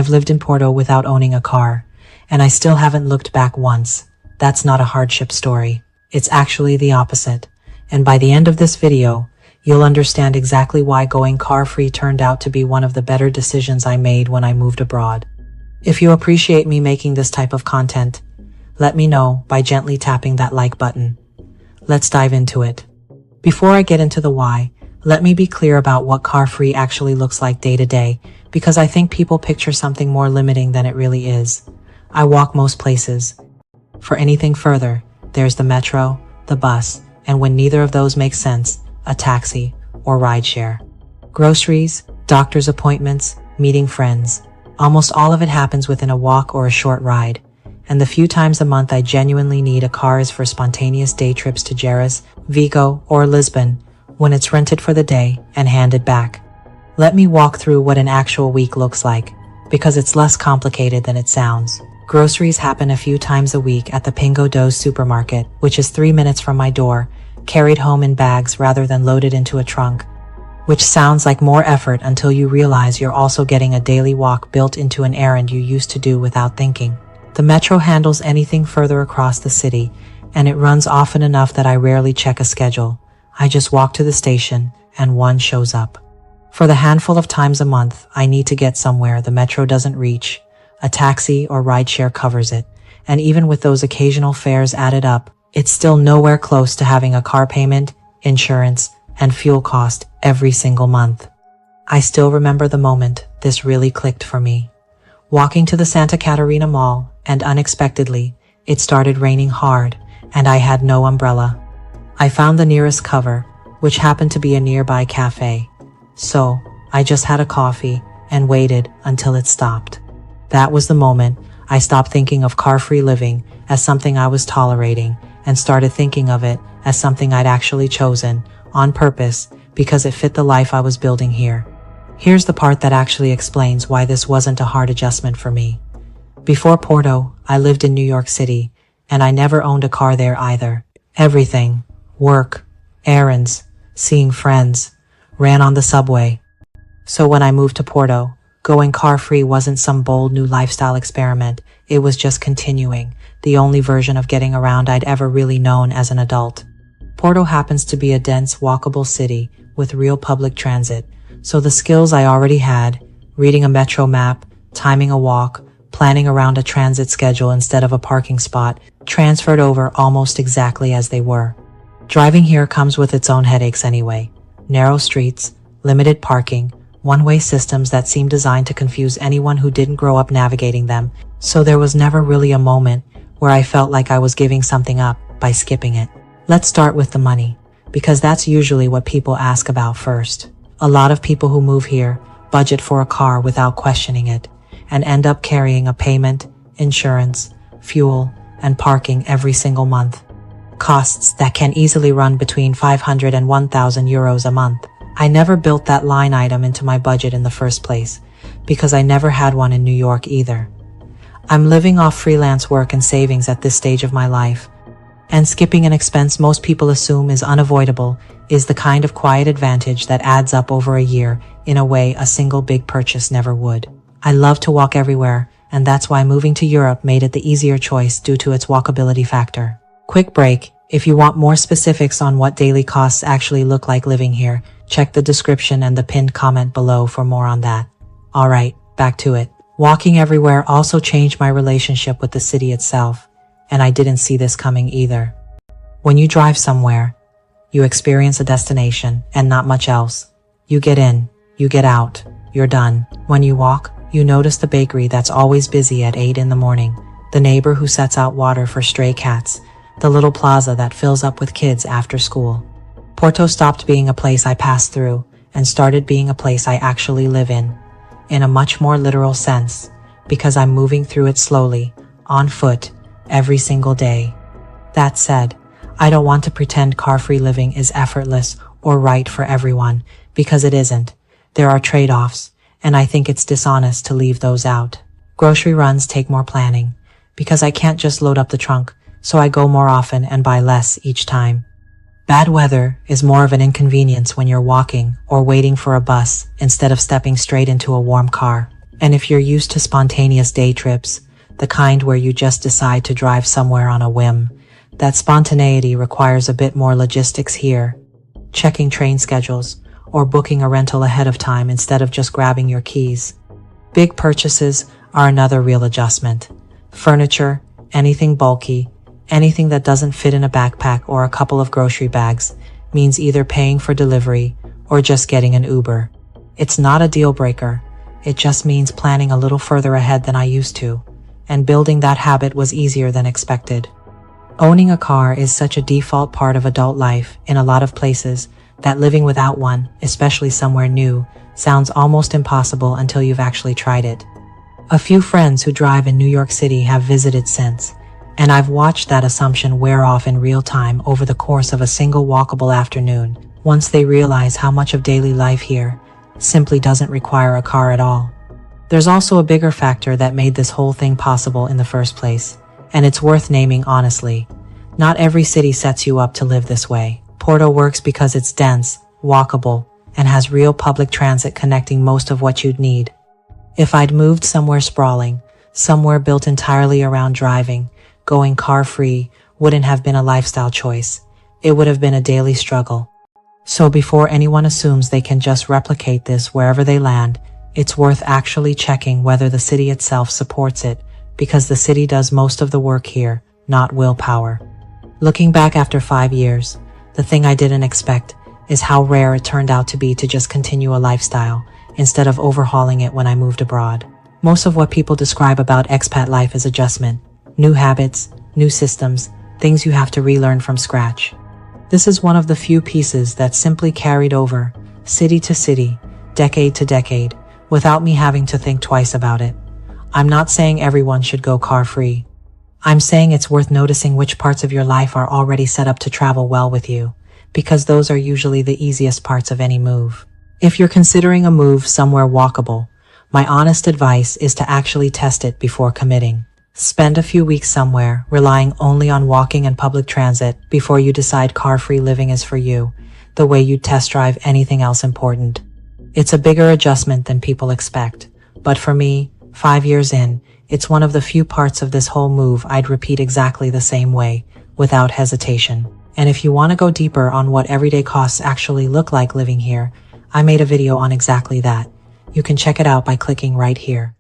I've lived in Porto without owning a car, and I still haven't looked back once. That's not a hardship story. It's actually the opposite. And by the end of this video, you'll understand exactly why going car-free turned out to be one of the better decisions I made when I moved abroad. If you appreciate me making this type of content, let me know by gently tapping that like button. Let's dive into it. Before I get into the why, let me be clear about what car-free actually looks like day to day, because I think people picture something more limiting than it really is. I walk most places. For anything further, there's the metro, the bus, and when neither of those makes sense, a taxi or rideshare. Groceries, doctor's appointments, meeting friends. Almost all of it happens within a walk or a short ride. And the few times a month I genuinely need a car is for spontaneous day trips to Jerez, Vigo, or Lisbon, when it's rented for the day and handed back. Let me walk through what an actual week looks like, because it's less complicated than it sounds. Groceries happen a few times a week at the Pingo Doce supermarket, which is 3 minutes from my door, carried home in bags rather than loaded into a trunk, which sounds like more effort until you realize you're also getting a daily walk built into an errand you used to do without thinking. The metro handles anything further across the city, and it runs often enough that I rarely check a schedule. I just walk to the station, and one shows up. For the handful of times a month I need to get somewhere the metro doesn't reach, a taxi or rideshare covers it, and even with those occasional fares added up, it's still nowhere close to having a car payment, insurance, and fuel cost every single month. I still remember the moment this really clicked for me. Walking to the Santa Catarina Mall, and unexpectedly, it started raining hard, and I had no umbrella. I found the nearest cover, which happened to be a nearby cafe. So, I just had a coffee and waited until it stopped. That was the moment I stopped thinking of car-free living as something I was tolerating and started thinking of it as something I'd actually chosen, on purpose, because it fit the life I was building here. Here's the part that actually explains why this wasn't a hard adjustment for me. Before Porto, I lived in New York City, and I never owned a car there either. Everything, work, errands, seeing friends, ran on the subway. So when I moved to Porto, going car-free wasn't some bold new lifestyle experiment. It was just continuing, the only version of getting around I'd ever really known as an adult. Porto happens to be a dense, walkable city with real public transit, so the skills I already had, reading a metro map, timing a walk, planning around a transit schedule instead of a parking spot, transferred over almost exactly as they were. Driving here comes with its own headaches anyway. Narrow streets, limited parking, one-way systems that seem designed to confuse anyone who didn't grow up navigating them, so there was never really a moment where I felt like I was giving something up by skipping it. Let's start with the money, because that's usually what people ask about first. A lot of people who move here budget for a car without questioning it, and end up carrying a payment, insurance, fuel, and parking every single month. Costs that can easily run between 500 and 1,000 euros a month. I never built that line item into my budget in the first place, because I never had one in New York either. I'm living off freelance work and savings at this stage of my life, and skipping an expense most people assume is unavoidable is the kind of quiet advantage that adds up over a year in a way a single big purchase never would. I love to walk everywhere, and that's why moving to Europe made it the easier choice due to its walkability factor. Quick break. If you want more specifics on what daily costs actually look like living here, check the description and the pinned comment below for more on that. Alright, back to it. Walking everywhere also changed my relationship with the city itself, and I didn't see this coming either. When you drive somewhere, you experience a destination and not much else. You get in, you get out, you're done. When you walk, you notice the bakery that's always busy at 8 in the morning, the neighbor who sets out water for stray cats, the little plaza that fills up with kids after school. Porto stopped being a place I passed through and started being a place I actually live in a much more literal sense, because I'm moving through it slowly, on foot, every single day. That said, I don't want to pretend car-free living is effortless or right for everyone, because it isn't. There are trade-offs, and I think it's dishonest to leave those out. Grocery runs take more planning, because I can't just load up the trunk, so I go more often and buy less each time. Bad weather is more of an inconvenience when you're walking or waiting for a bus instead of stepping straight into a warm car. And if you're used to spontaneous day trips, the kind where you just decide to drive somewhere on a whim, that spontaneity requires a bit more logistics here. Checking train schedules, or booking a rental ahead of time instead of just grabbing your keys. Big purchases are another real adjustment. Furniture, anything bulky, anything that doesn't fit in a backpack or a couple of grocery bags, means either paying for delivery or just getting an Uber. It's not a deal breaker. It just means planning a little further ahead than I used to, and building that habit was easier than expected. Owning a car is such a default part of adult life in a lot of places that living without one, especially somewhere new, sounds almost impossible until you've actually tried it. A few friends who drive in New York City have visited since, and I've watched that assumption wear off in real time over the course of a single walkable afternoon, once they realize how much of daily life here simply doesn't require a car at all. There's also a bigger factor that made this whole thing possible in the first place, and it's worth naming honestly. Not every city sets you up to live this way. Porto works because it's dense, walkable, and has real public transit connecting most of what you'd need. If I'd moved somewhere sprawling, somewhere built entirely around driving, going car-free wouldn't have been a lifestyle choice. It would have been a daily struggle. So before anyone assumes they can just replicate this wherever they land, it's worth actually checking whether the city itself supports it, because the city does most of the work here, not willpower. Looking back after 5 years, the thing I didn't expect is how rare it turned out to be to just continue a lifestyle, instead of overhauling it when I moved abroad. Most of what people describe about expat life is adjustment. New habits, new systems, things you have to relearn from scratch. This is one of the few pieces that simply carried over, city to city, decade to decade, without me having to think twice about it. I'm not saying everyone should go car-free. I'm saying it's worth noticing which parts of your life are already set up to travel well with you, because those are usually the easiest parts of any move. If you're considering a move somewhere walkable, my honest advice is to actually test it before committing. Spend a few weeks somewhere, relying only on walking and public transit before you decide car-free living is for you, the way you'd test drive anything else important. It's a bigger adjustment than people expect, but for me, 5 years in, it's one of the few parts of this whole move I'd repeat exactly the same way, without hesitation. And if you want to go deeper on what everyday costs actually look like living here, I made a video on exactly that. You can check it out by clicking right here.